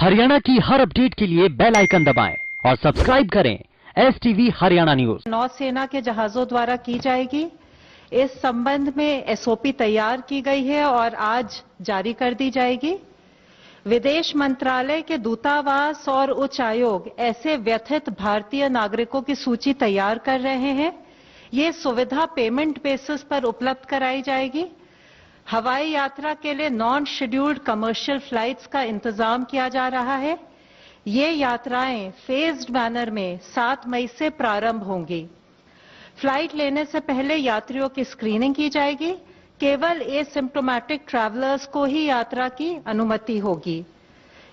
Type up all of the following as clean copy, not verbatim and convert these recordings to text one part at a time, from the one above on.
हरियाणा की हर अपडेट के लिए बेल आइकन दबाएं और सब्सक्राइब करें STV हरियाणा न्यूज। नौसेना के जहाजों द्वारा की जाएगी। इस संबंध में SOP तैयार की गई है और आज जारी कर दी जाएगी। विदेश मंत्रालय के दूतावास और उच्च आयोग ऐसे व्यथित भारतीय नागरिकों की सूची तैयार कर रहे हैं। ये सुविधा पेमेंट बेसिस पर उपलब्ध कराई जाएगी। हवाई यात्रा के लिए नॉन शेड्यूल्ड कमर्शियल फ्लाइट्स का इंतजाम किया जा रहा है। ये यात्राएं फेज्ड मैनर में 7 मई से प्रारंभ होंगी। फ्लाइट लेने से पहले यात्रियों की स्क्रीनिंग की जाएगी। केवल एसिम्प्टोमेटिक ट्रैवलर्स को ही यात्रा की अनुमति होगी।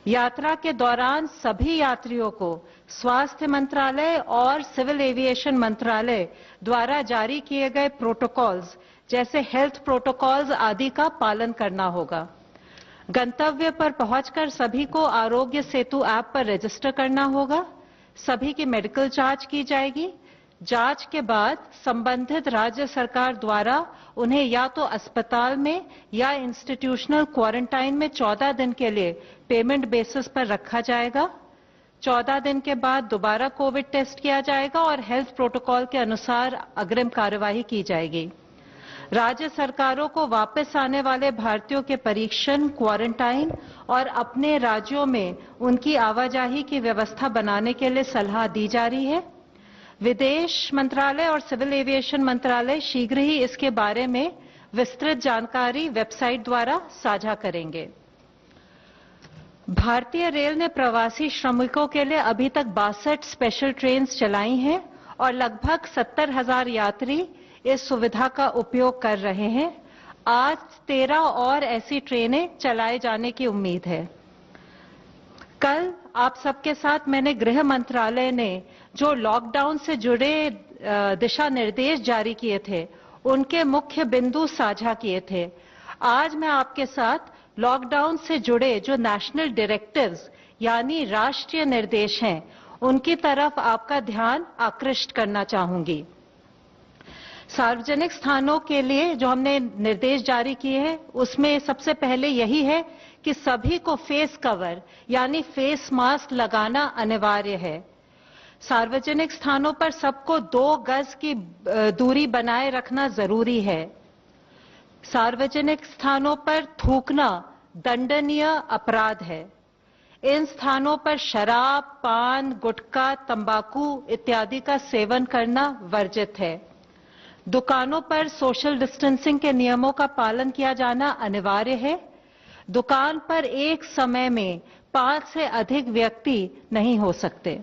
यात्रा के दौरान सभी यात्रियों को स्वास्थ्य मंत्रालय और सिविल एविएशन मंत्रालय द्वारा जारी किए गए प्रोटोकॉल्स जैसे हेल्थ प्रोटोकॉल्स आदि का पालन करना होगा। गंतव्य पर पहुंचकर सभी को आरोग्य सेतु ऐप पर रजिस्टर करना होगा। सभी की मेडिकल जांच की जाएगी। जांच के बाद संबंधित राज्य सरकार द्वारा उन्हें या तो अस्पताल में या इंस्टीट्यूशनल क्वारंटाइन में 14 दिन के लिए पेमेंट बेसिस पर रखा जाएगा। 14 दिन के बाद दोबारा कोविड टेस्ट किया जाएगा और हेल्थ प्रोटोकॉल के अनुसार अग्रिम कार्यवाही की जाएगी। राज्य सरकारों को वापस आने वाले भारतीयों के परीक्षण, क्वारंटाइन और अपने राज्यों में उनकी आवाजाही की व्यवस्था बनाने के लिए सलाह दी जा रही है। विदेश मंत्रालय और सिविल एविएशन मंत्रालय शीघ्र ही इसके बारे में विस्तृत जानकारी वेबसाइट द्वारा साझा करेंगे। भारतीय रेल ने प्रवासी श्रमिकों के लिए अभी तक 62 स्पेशल ट्रेन चलाई हैं और लगभग 70,000 यात्री इस सुविधा का उपयोग कर रहे हैं। आज 13 और ऐसी ट्रेनें चलाए जाने की उम्मीद है। कल आप सबके साथ मैंने गृह मंत्रालय ने जो लॉकडाउन से जुड़े दिशा निर्देश जारी किए थे, उनके मुख्य बिंदु साझा किए थे। आज मैं आपके साथ लॉकडाउन से जुड़े जो नेशनल डायरेक्टिव्स यानी राष्ट्रीय निर्देश हैं, उनकी तरफ आपका ध्यान आकृष्ट करना चाहूंगी। सार्वजनिक स्थानों के लिए जो हमने निर्देश जारी किए हैं, उसमें सबसे पहले यही है कि सभी को फेस कवर यानी फेस मास्क लगाना अनिवार्य है। सार्वजनिक स्थानों पर सबको 2 गज की दूरी बनाए रखना जरूरी है। सार्वजनिक स्थानों पर थूकना दंडनीय अपराध है। इन स्थानों पर शराब, पान, गुटखा, तंबाकू इत्यादि का सेवन करना वर्जित है। दुकानों पर सोशल डिस्टेंसिंग के नियमों का पालन किया जाना अनिवार्य है। दुकान पर एक समय में 5 से अधिक व्यक्ति नहीं हो सकते।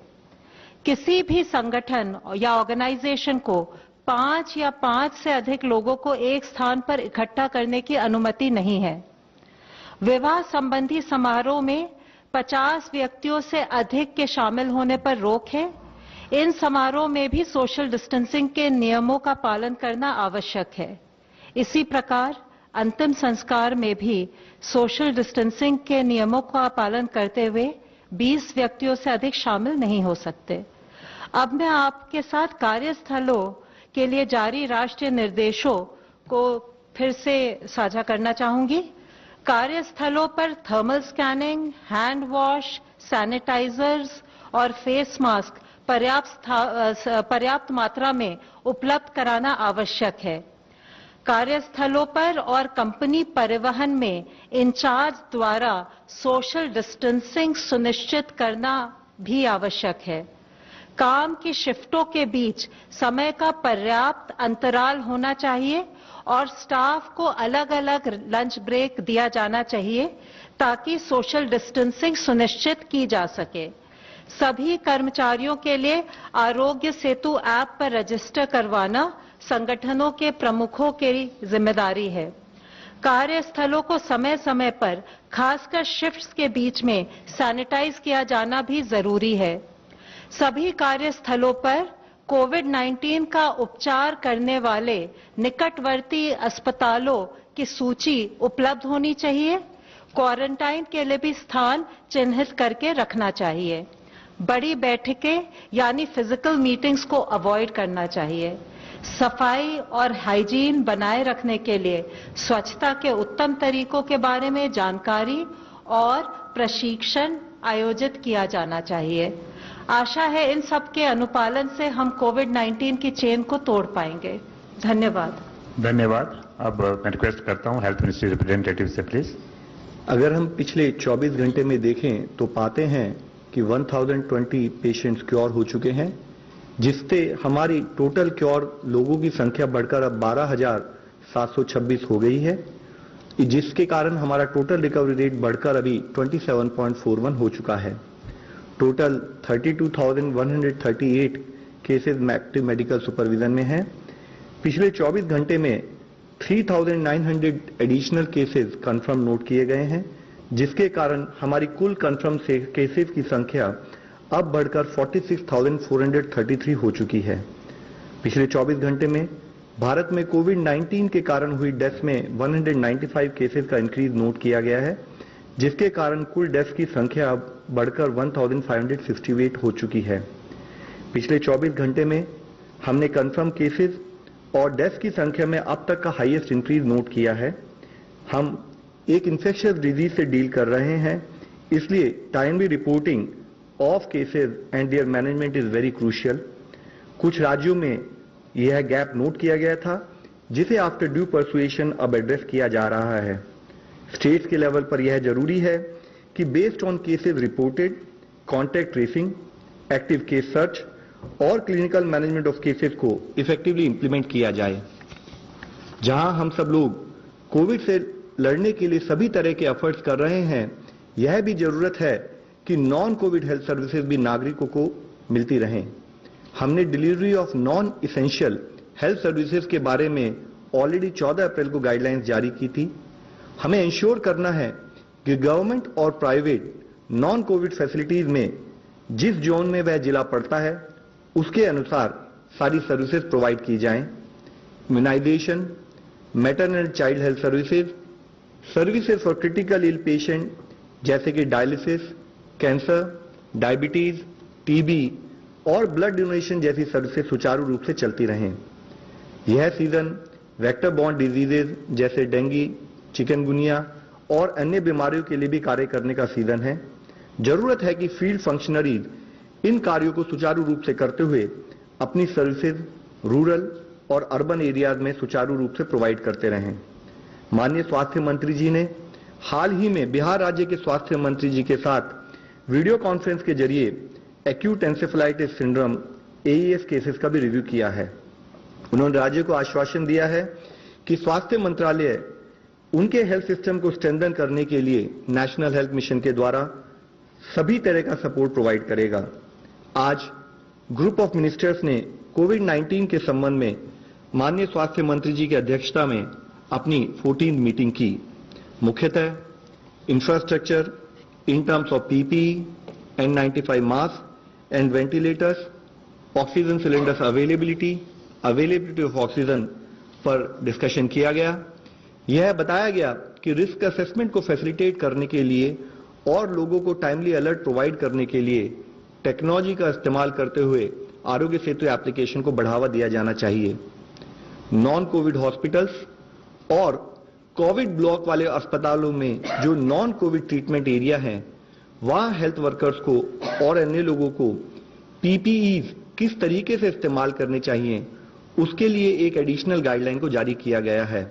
किसी भी संगठन या ऑर्गेनाइजेशन को 5 या 5 से अधिक लोगों को एक स्थान पर इकट्ठा करने की अनुमति नहीं है। विवाह संबंधी समारोह में 50 व्यक्तियों से अधिक के शामिल होने पर रोक है। इन समारोह में भी सोशल डिस्टेंसिंग के नियमों का पालन करना आवश्यक है। इसी प्रकार अंतिम संस्कार में भी सोशल डिस्टेंसिंग के नियमों का पालन करते हुए 20 व्यक्तियों से अधिक शामिल नहीं हो सकते। अब मैं आपके साथ कार्यस्थलों के लिए जारी राष्ट्रीय निर्देशों को फिर से साझा करना चाहूंगी। कार्यस्थलों पर thermal scanning, hand wash, sanitizers और फेस मास्क पर्याप्त मात्रा में उपलब्ध कराना आवश्यक है। कार्यस्थलों पर और कंपनी परिवहन में इंचार्ज द्वारा सोशल डिस्टेंसिंग सुनिश्चित करना भी आवश्यक है। काम की शिफ्टों के बीच समय का पर्याप्त अंतराल होना चाहिए और स्टाफ को अलग अलग लंच ब्रेक दिया जाना चाहिए ताकि सोशल डिस्टेंसिंग सुनिश्चित की जा सके। सभी कर्मचारियों के लिए आरोग्य सेतु ऐप पर रजिस्टर करवाना संगठनों के प्रमुखों की जिम्मेदारी है। कार्यस्थलों को समय समय पर खासकर शिफ्ट्स के बीच में सैनिटाइज किया जाना भी जरूरी है। सभी कार्यस्थलों पर कोविड-19 का उपचार करने वाले निकटवर्ती अस्पतालों की सूची उपलब्ध होनी चाहिए। क्वारंटाइन के लिए भी स्थान चिन्हित करके रखना चाहिए। बड़ी बैठकें यानी फिजिकल मीटिंग्स को अवॉइड करना चाहिए। सफाई और हाइजीन बनाए रखने के लिए स्वच्छता के उत्तम तरीकों के बारे में जानकारी और प्रशिक्षण आयोजित किया जाना चाहिए। आशा है इन सब के अनुपालन से हम कोविड-19 की चेन को तोड़ पाएंगे। धन्यवाद। धन्यवाद। अब मैं रिक्वेस्ट करता हूं हेल्थ मिनिस्ट्री रिप्रेजेंटेटिव से प्लीज। अगर हम पिछले 24 घंटे में देखें तो पाते हैं कि 1020 पेशेंट्स क्योर हो चुके हैं, जिससे हमारी टोटल क्योर लोगों की संख्या बढ़कर अब 12,726 हो गई है, जिसके कारण हमारा टोटल रिकवरी रेट बढ़कर अभी 27.41 हो चुका है। Total 32,138 cases active medical supervision में हैं। पिछले 24 घंटे में 3,900 एडिशनल केसेस कंफर्म नोट किए गए हैं, जिसके कारण हमारी कुल कंफर्म केसेस की संख्या अब बढ़कर 46,433 हो चुकी है। पिछले 24 घंटे में भारत में कोविड-19 के कारण हुई डेथ में 195 केसेस का इंक्रीज नोट किया गया है, जिसके कारण कुल डेथ की संख्या अब बढ़कर 1,568 हो चुकी है। पिछले 24 घंटे में हमने कंफर्म केसेस और डेथ की संख्या में अब तक का हाईएस्ट इंक्रीज नोट किया है। हम एक इन्फेक्शियस डिजीज से डील कर रहे हैं, इसलिए timely reporting of cases and there management is very crucial. कुछ राज्यों में यह गैप नोट किया गया था, जिसे आफ्टर ड्यू परसुएशन अब एड्रेस किया जा रहा है। स्टेट्स के लेवल पर यह जरूरी है कि based on cases reported, contact tracing, active case search और क्लिनिकल मैनेजमेंट ऑफ केसेस को इफेक्टिवली इंप्लीमेंट किया जाए। जहां हम सब लोग कोविड से लड़ने के लिए सभी तरह के एफर्ट्स कर रहे हैं, यह भी जरूरत है कि नॉन कोविड हेल्थ सर्विसेज भी नागरिकों को मिलती रहें। हमने delivery of non essential health services के बारे में ऑलरेडी 14 अप्रैल को गाइडलाइंस जारी की थी। हमें इंश्योर करना है कि गवर्नमेंट और प्राइवेट नॉन कोविड फैसिलिटीज में जिस जोन में वह जिला पड़ता है, उसके अनुसार सारी सर्विसेज प्रोवाइड की जाएं। Immunization, maternal child health services, services for critical ill patient जैसे कि डायलिसिस, कैंसर, डायबिटीज, टीबी और ब्लड डोनेशन जैसी सर्विसेज सुचारू रूप से चलती रहें। यह सीजन वेक्टर बॉर्न डिजीजेज जैसे डेंगू, चिकनगुनिया और अन्य बीमारियों के लिए भी कार्य करने का सीजन है। जरूरत है कि फील्ड फंक्शनरीज इन कार्यों को सुचारू रूप से करते हुए अपनी सर्विसेज रूरल और अर्बन एरियाज में सुचारू रूप से प्रोवाइड करते रहें। माननीय स्वास्थ्य मंत्री जी ने हाल ही में बिहार राज्य के स्वास्थ्य मंत्री जी के साथ वीडियो कॉन्फ्रेंस के जरिए acute encephalitis syndrome AES cases का भी रिव्यू किया है। उन्होंने राज्य को आश्वासन दिया है कि स्वास्थ्य मंत्रालय उनके हेल्थ सिस्टम को स्ट्रेंथन करने के लिए नेशनल हेल्थ मिशन के द्वारा सभी तरह का सपोर्ट प्रोवाइड करेगा। आज ग्रुप ऑफ मिनिस्टर्स ने कोविड-19 के संबंध में माननीय स्वास्थ्य मंत्री जी की अध्यक्षता में अपनी 14वीं मीटिंग की। मुख्यतः infrastructure in terms of PPE, N95 mask and ventilators, oxygen cylinders availability of oxygen पर डिस्कशन किया गया। यह बताया गया कि रिस्क असेसमेंट को फैसिलिटेट करने के लिए और लोगों को टाइमली अलर्ट प्रोवाइड करने के लिए टेक्नोलॉजी का इस्तेमाल करते हुए आरोग्य सेतु एप्लीकेशन को बढ़ावा दिया जाना चाहिए। नॉन कोविड हॉस्पिटल्स और कोविड ब्लॉक वाले अस्पतालों में जो नॉन कोविड ट्रीटमेंट एरिया है, वहां हेल्थ वर्कर्स को और अन्य लोगों को PPEs किस तरीके से इस्तेमाल करने चाहिए, उसके लिए एक एडिशनल गाइडलाइन को जारी किया गया है।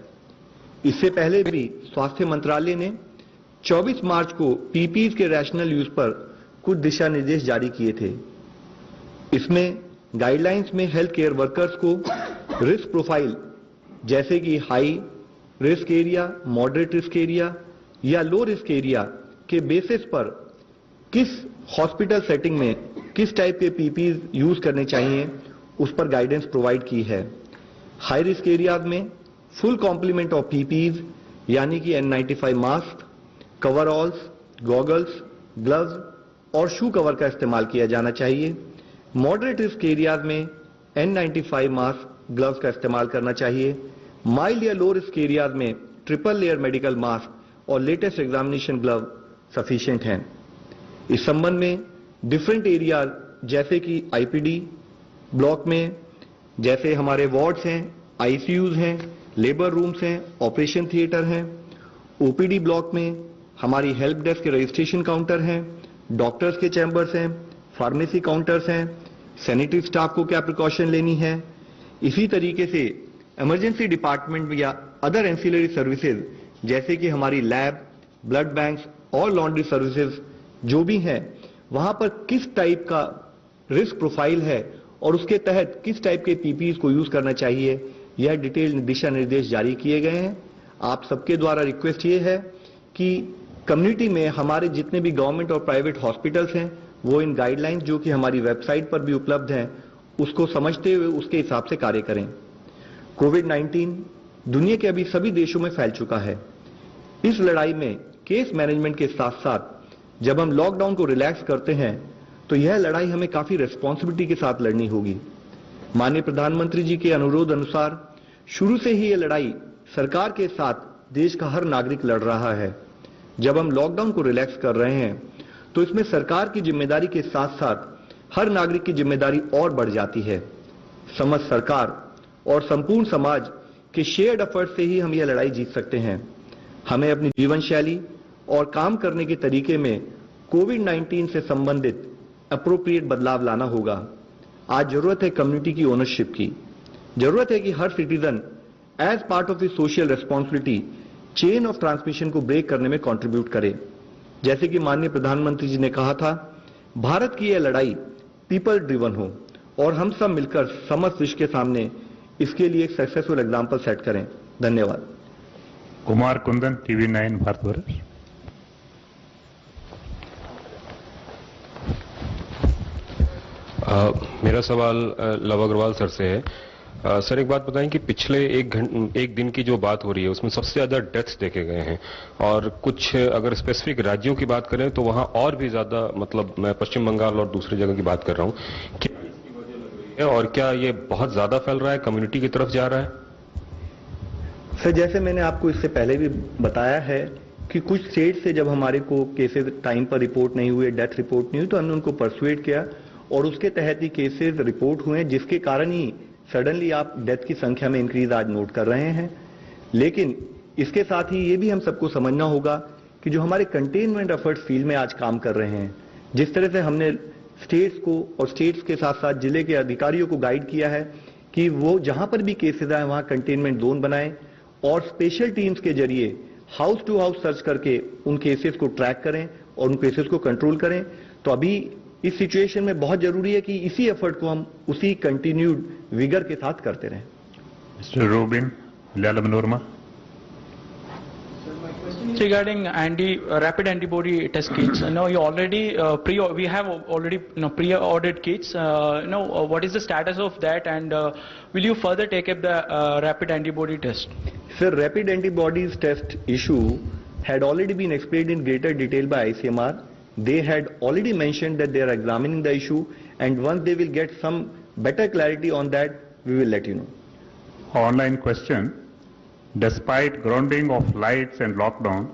इससे पहले भी स्वास्थ्य मंत्रालय ने 24 मार्च को PPEs के रैशनल यूज पर कुछ दिशा निर्देश जारी किए थे। इसमें गाइडलाइंस में हेल्थ केयर वर्कर्स को रिस्क प्रोफाइल जैसे कि high risk area, moderate risk area या लो रिस्क एरिया के बेसिस पर किस हॉस्पिटल सेटिंग में किस टाइप के PPEs यूज करने चाहिए, उस पर गाइडेंस प्रोवाइड की है। हाई रिस्क एरियाज में फुल कॉम्प्लीमेंट ऑफ PPEs यानी कि N95 मास्क, कवरऑल्स, गॉगल्स, ग्लव्स और शू कवर का इस्तेमाल किया जाना चाहिए। मॉडरेट रिस्क एरियाज में N95 मास्क, ग्लव्स का इस्तेमाल करना चाहिए। माइल्ड या लो रिस्क एरियाज में ट्रिपल लेयर मेडिकल मास्क और लेटेस्ट एग्जामिनेशन ग्लव सफिशिएंट हैं। इस संबंध में डिफरेंट एरियाज जैसे कि IPD ब्लॉक में जैसे हमारे वार्ड्स हैं, ICUs हैं, लेबर रूम्स हैं, ऑपरेशन थिएटर हैं। OPD ब्लॉक में हमारी हेल्प डेस्क के रजिस्ट्रेशन काउंटर हैं, डॉक्टर्स के चैम्बर्स हैं, फार्मेसी काउंटर्स हैं, सैनिटरी स्टाफ को क्या प्रिकॉशन लेनी है। इसी तरीके से इमरजेंसी डिपार्टमेंट या अदर एंसिलरी सर्विसेज जैसे कि हमारी लैब, ब्लड बैंक्स और लॉन्ड्री सर्विसेज जो भी हैं, वहां पर किस टाइप का रिस्क प्रोफाइल है और उसके तहत किस टाइप के पीपीईज को यूज करना चाहिए, यह डिटेल दिशा निर्देश जारी किए गए हैं। आप सबके द्वारा रिक्वेस्ट ये है कि कम्युनिटी में हमारे जितने भी गवर्नमेंट और प्राइवेट हॉस्पिटल्स हैं वो इन गाइडलाइंस जो कि हमारी वेबसाइट पर भी उपलब्ध हैं उसको समझते हुए उसके हिसाब से कार्य करें। कोविड-19 दुनिया के अभी सभी देशों में फैल चुका है। इस लड़ाई में केस मैनेजमेंट के साथ साथ जब हम लॉकडाउन को रिलैक्स करते हैं तो यह लड़ाई हमें काफी रिस्पॉन्सिबिलिटी के साथ लड़नी होगी। माननीय प्रधानमंत्री जी के अनुरोध अनुसार शुरू से ही यह लड़ाई सरकार के साथ देश का हर नागरिक लड़ रहा है। जब हम लॉकडाउन को रिलैक्स कर रहे हैं तो इसमें सरकार की जिम्मेदारी के साथ साथ हर नागरिक की जिम्मेदारी और बढ़ जाती है। समस्त सरकार और संपूर्ण समाज के शेयर्ड एफर्ट से ही हम यह लड़ाई जीत सकते हैं। हमें अपनी जीवन शैली और काम करने के तरीके में कोविड-19 से संबंधित अप्रोप्रिएट बदलाव लाना होगा। आज जरूरत है कम्युनिटी की ओनरशिप की। जरूरत है कि हर citizen as part of the social responsibility chain of transmission को ब्रेक करने में कंट्रीब्यूट करे। जैसे कि माननीय प्रधानमंत्री जी ने कहा था, भारत की यह लड़ाई पीपल ड्रिवन हो और हम सब मिलकर समस्त विश्व के सामने इसके लिए एक सक्सेसफुल एग्जाम्पल सेट करें। धन्यवाद। कुमार कुंदन, TV9 भारतवर्ष। मेरा सवाल लव अग्रवाल सर से है। सर एक बात बताएं कि पिछले एक दिन की जो बात हो रही है उसमें सबसे ज्यादा डेथ्स देखे गए हैं और कुछ अगर स्पेसिफिक राज्यों की बात करें तो वहां और भी ज्यादा, मतलब मैं पश्चिम बंगाल और दूसरी जगह की बात कर रहा हूं। क्या इसकी वजह लग रही है और क्या ये बहुत ज्यादा फैल रहा है, कम्युनिटी की तरफ जा रहा है? सर जैसे मैंने आपको इससे पहले भी बताया है कि कुछ स्टेट से जब हमारे को केसेस टाइम पर रिपोर्ट नहीं हुए, डेथ रिपोर्ट नहीं हुई, तो हमने उनको परसुएट किया और उसके तहत ही केसेस रिपोर्ट हुए, जिसके कारण ही सडनली आप डेथ की संख्या में इंक्रीज आज नोट कर रहे हैं। लेकिन इसके साथ ही ये भी हम सबको समझना होगा कि जो हमारे कंटेनमेंट एफर्ट्स फील्ड में आज काम कर रहे हैं, जिस तरह से हमने स्टेट्स को और स्टेट्स के साथ साथ जिले के अधिकारियों को गाइड किया है कि वो जहां पर भी केसेस आए वहां कंटेनमेंट जोन बनाएं और स्पेशल टीम्स के जरिए हाउस टू हाउस सर्च करके उन केसेस को ट्रैक करें और उन केसेस को कंट्रोल करें। तो अभी इस सिचुएशन में बहुत जरूरी है कि इसी एफर्ट को हम उसी कंटिन्यूड विगर के साथ करते रहें। Mister Rubin Lalamanurma. Regarding rapid antibody test kits, you already we have already pre-ordered kits. What is the status of that, and will you further take up the rapid antibody test? Sir, rapid antibodies test issue had already been explained in greater detail by ICMR. They had already mentioned that they are examining the issue, and once they will get some better clarity on that, we will let you know. Online question. Despite grounding of lights and lockdown,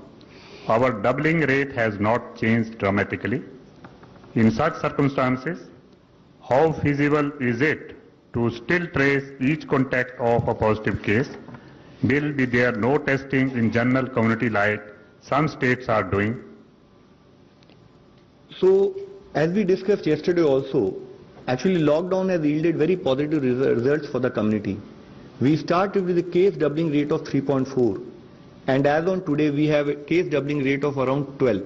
our doubling rate has not changed dramatically. In such circumstances, how feasible is it to still trace each contact of a positive case? Will be there no testing in general community like some states are doing? So, as we discussed yesterday also, actually lockdown has yielded very positive results for the community. We started with a case doubling rate of 3.4, and as on today we have a case doubling rate of around 12,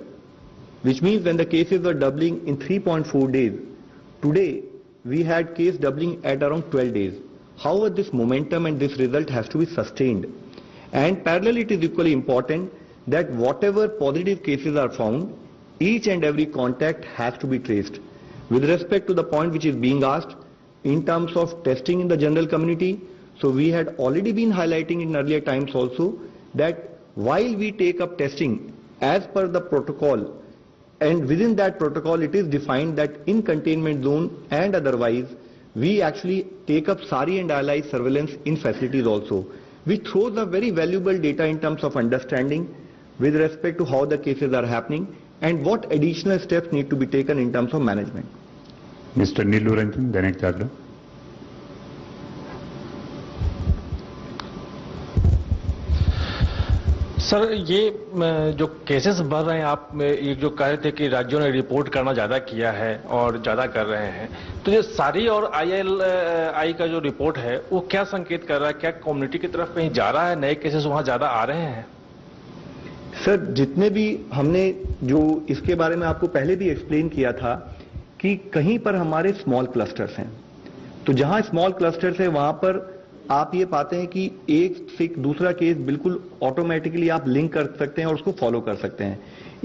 which means when the cases were doubling in 3.4 days, today we had case doubling at around 12 days. However, this momentum and this result has to be sustained, and parallel it is equally important that whatever positive cases are found, each and every contact has to be traced. With respect to the point which is being asked in terms of testing in the general community, so we had already been highlighting in earlier times also that while we take up testing as per the protocol, and within that protocol it is defined that in containment zone and otherwise we actually take up SARI and allied surveillance in facilities also, which throws a very valuable data in terms of understanding with respect to how the cases are happening and what additional steps need to be taken in terms of management. Mr. Nilu Ranjan, Dainik Jagran. Sir ये जो cases बढ़ रहे हैं, आप ये जो कह रहे थे कि राज्यों ने रिपोर्ट करना ज्यादा किया है और ज्यादा कर रहे हैं, तो ये सारी और ILI का जो रिपोर्ट है वो क्या संकेत कर रहा है? क्या कम्युनिटी की तरफ कहीं जा रहा है, नए केसेस वहां ज्यादा आ रहे हैं? सर, जितने भी हमने जो इसके बारे में आपको पहले भी एक्सप्लेन किया था कि कहीं पर हमारे स्मॉल क्लस्टर्स हैं, तो जहां स्मॉल क्लस्टर्स है वहां पर आप ये पाते हैं कि एक से दूसरा केस बिल्कुल ऑटोमेटिकली आप लिंक कर सकते हैं और उसको फॉलो कर सकते हैं।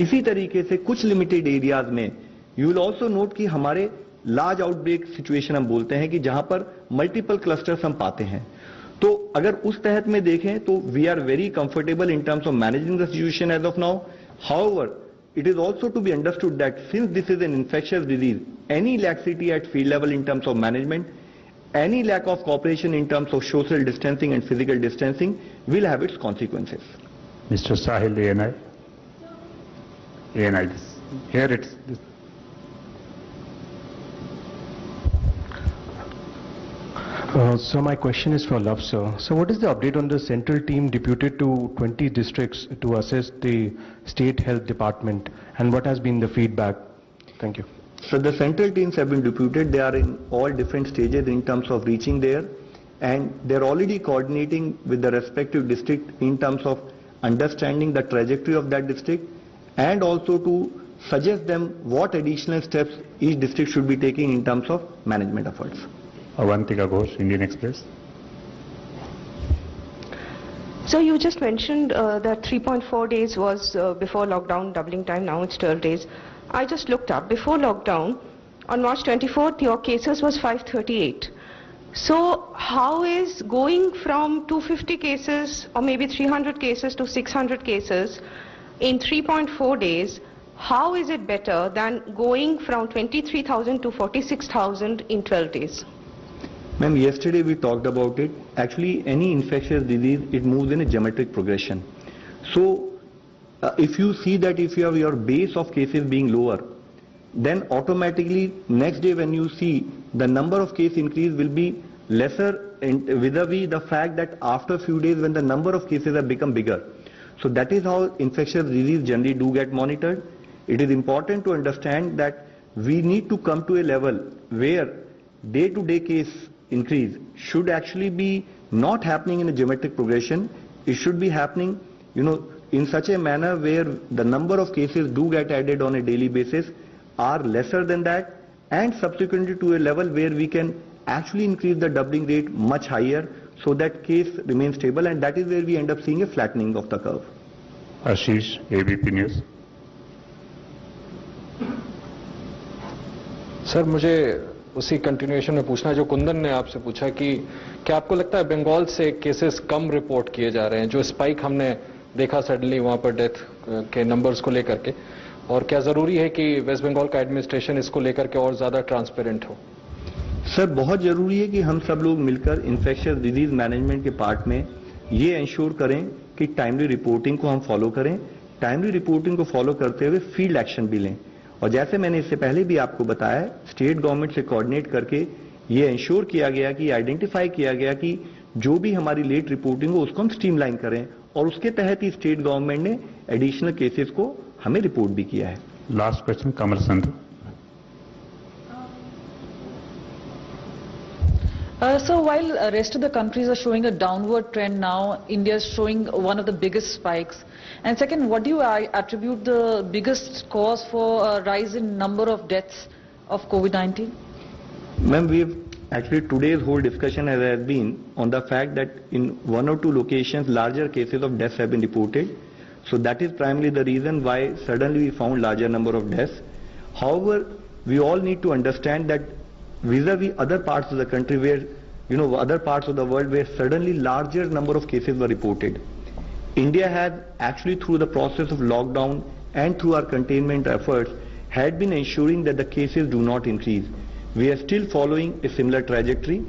इसी तरीके से कुछ लिमिटेड एरियाज में यू विल ऑल्सो नोट कि हमारे लार्ज आउटब्रेक सिचुएशन हम बोलते हैं कि जहां पर मल्टीपल क्लस्टर्स हम पाते हैं। तो अगर उस तहत में देखें तो we are very comfortable in terms of managing the situation as of now. However, it is also to be understood that since this is an infectious disease, any laxity at field level in terms of management, any lack of cooperation in terms of social distancing and physical distancing will have its consequences. Mr. Sahil, ANI, here it's this. So my question is for Love, sir. So what is the update on the central team deputed to 20 districts to assess the state health department, and what has been the feedback? Thank you. So the central teams have been deputed. They are in all different stages in terms of reaching there, and they're already coordinating with the respective district in terms of understanding the trajectory of that district, and also to suggest them what additional steps each district should be taking in terms of management efforts. Avantika Ghosh, Indian Express. So you just mentioned that 3.4 days was before lockdown, doubling time, now it's 12 days. I just looked up, before lockdown, on March 24th, your cases was 538. So how is going from 250 cases or maybe 300 cases to 600 cases in 3.4 days, how is it better than going from 23,000 to 46,000 in 12 days? Ma'am, yesterday we talked about it. Actually, any infectious disease, it moves in a geometric progression. So, if you see that if you have your base of cases being lower, then automatically next day when you see the number of case increase will be lesser vis-a-vis the fact that after a few days when the number of cases have become bigger. So that is how infectious disease generally do get monitored. It is important to understand that we need to come to a level where day-to-day case increase should actually be not happening in a geometric progression. It should be happening, in such a manner where the number of cases do get added on a daily basis are lesser than that, and subsequently to a level where we can actually increase the doubling rate much higher so that case remains stable, and that is where we end up seeing a flattening of the curve. Ashish, ABP News. Sir, मुझे उसी continuation में पूछना है जो कुंदन ने आपसे पूछा कि क्या आपको लगता है बंगाल से केसेस कम रिपोर्ट किए जा रहे हैं, जो स्पाइक हमने देखा सडनली वहां पर डेथ के नंबर्स को लेकर के, और क्या जरूरी है कि वेस्ट बंगाल का एडमिनिस्ट्रेशन इसको लेकर के और ज्यादा ट्रांसपेरेंट हो? सर, बहुत जरूरी है कि हम सब लोग मिलकर इन्फेक्शियस डिजीज मैनेजमेंट के पार्ट में ये इंश्योर करें कि टाइमली रिपोर्टिंग को हम फॉलो करें, टाइमली रिपोर्टिंग को फॉलो करते हुए फील्ड एक्शन भी लें। और जैसे मैंने इससे पहले भी आपको बताया, स्टेट गवर्नमेंट से कोऑर्डिनेट करके ये इंश्योर किया गया कि आइडेंटिफाई किया गया कि जो भी हमारी लेट रिपोर्टिंग हो उसको हम स्ट्रीमलाइन करें, और उसके तहत ही स्टेट गवर्नमेंट ने एडिशनल केसेस को हमें रिपोर्ट भी किया है। Last question, Kamal Sandhu. So while rest of the countries are showing a downward trend now, India is showing one of the biggest spikes. And second, what do you attribute the biggest cause for a rise in number of deaths of COVID-19? Ma'am, actually today's whole discussion has been on the fact that in one or two locations larger cases of deaths have been reported. So that is primarily the reason why suddenly we found larger number of deaths. However, we all need to understand that vis-a-vis other parts of the country where, other parts of the world where suddenly larger number of cases were reported, India has actually through the process of lockdown and through our containment efforts had been ensuring that the cases do not increase. We are still following a similar trajectory.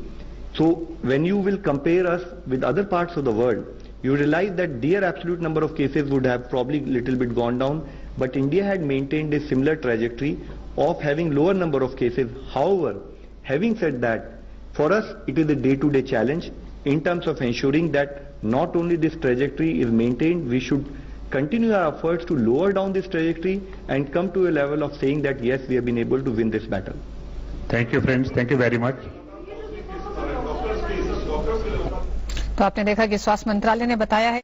So when you will compare us with other parts of the world, you realize that their absolute number of cases would have probably little bit gone down, but India had maintained a similar trajectory of having lower number of cases. However, having said that, for us it is a day-to-day challenge in terms of ensuring that not only this trajectory is maintained, we should continue our efforts to lower down this trajectory and come to a level of saying that yes, we have been able to win this battle. Thank you, friends. Thank you very much. तो आपने देखा कि स्वास्थ्य मंत्रालय ने बताया है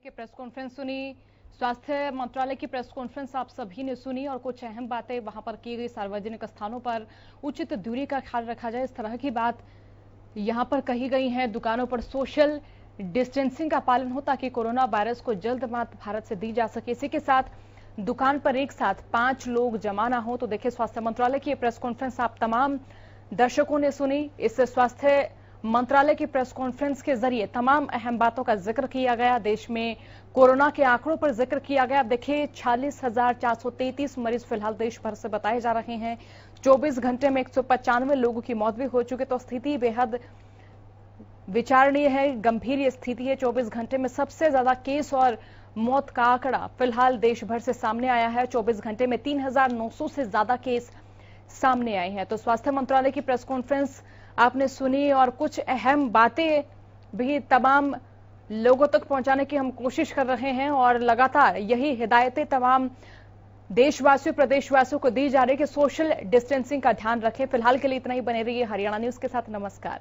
की प्रेस कॉन्फ्रेंस सुनी। स्वास्थ्य मंत्रालय की प्रेस कॉन्फ्रेंस आप सभी ने सुनी और कुछ अहम बातें वहां पर की गई। सार्वजनिक स्थानों पर उचित दूरी का ख्याल रखा जाए, इस तरह की बात यहां पर कही गई है। दुकानों पर सोशल डिस्टेंसिंग का पालन हो ताकि कोरोना वायरस को जल्द मात भारत से दी जा सके। इसी के साथ दुकान पर एक साथ 5 लोग जमा ना हो। तो देखिए, स्वास्थ्य मंत्रालय की प्रेस कॉन्फ्रेंस आप तमाम दर्शकों ने सुनी। इस स्वास्थ्य मंत्रालय की प्रेस कॉन्फ्रेंस के जरिए तमाम अहम बातों का जिक्र किया गया। देश में कोरोना के आंकड़ों पर जिक्र किया गया। अब देखिए, 46,433 मरीज फिलहाल देश भर से बताए जा रहे हैं। 24 घंटे में 195 लोगों की मौत भी हो चुकी। तो स्थिति बेहद विचारणीय है, गंभीर ये स्थिति है। 24 घंटे में सबसे ज्यादा केस और मौत का आंकड़ा फिलहाल देश भर से सामने आया है। 24 घंटे में 3,900 से ज्यादा केस सामने आए हैं। तो स्वास्थ्य मंत्रालय की प्रेस कॉन्फ्रेंस आपने सुनी और कुछ अहम बातें भी तमाम लोगों तक पहुंचाने की हम कोशिश कर रहे हैं और लगातार यही हिदायतें तमाम देशवासियों प्रदेशवासियों को दी जा रही है कि सोशल डिस्टेंसिंग का ध्यान रखें। फिलहाल के लिए इतना ही। बने रहिए हरियाणा न्यूज के साथ। नमस्कार।